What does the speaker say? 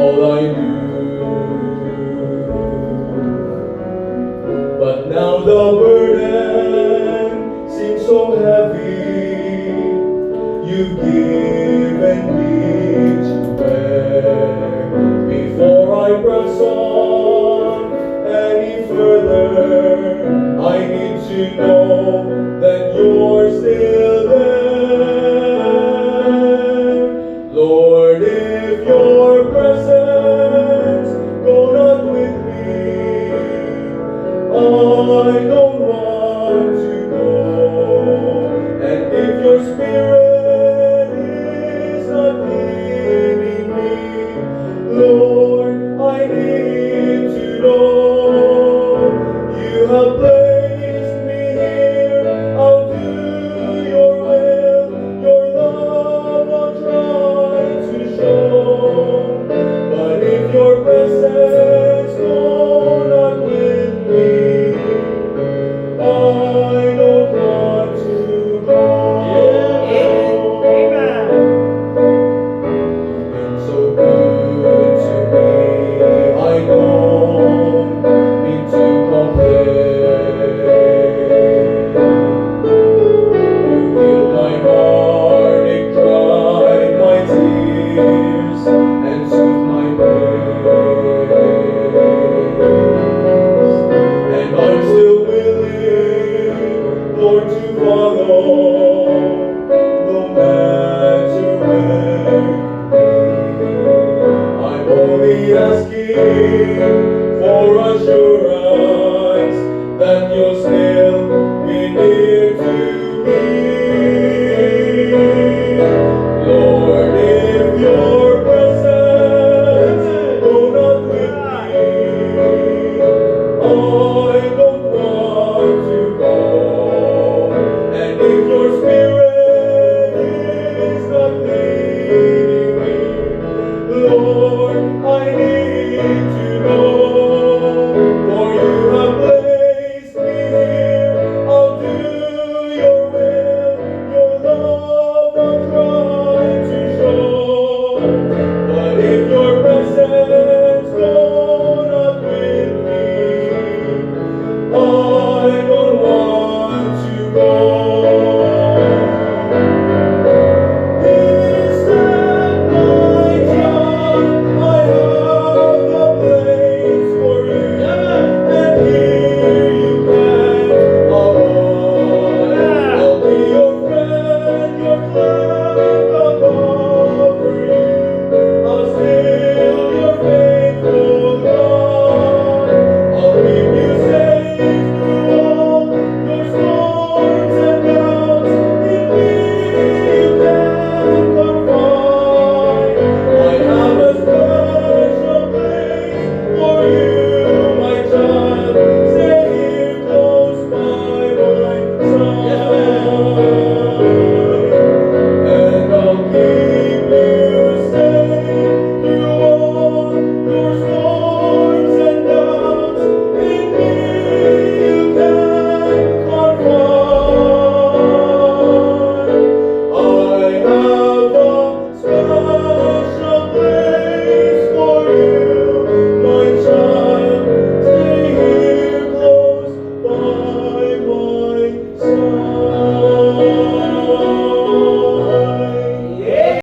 all I do. But now the burden seems so heavy. You've given me to bear. Before I press on any further, I need to know that you're still there. Lord, if your presence go not with me, I don't want to go. And if your spirit is not leading me, Lord, I need to know. You have placed me here, I'll do your will. Your love I'll try to show. But if your presence go not with me, I don't want to go. Amen. You've been so good to me, I don't mean to complain. You healed my heartache, dried my tears, and soothed my pain. And I'm still willing, Lord, to follow, no matter where you lead. I'm only asking for assurance that you'll still be near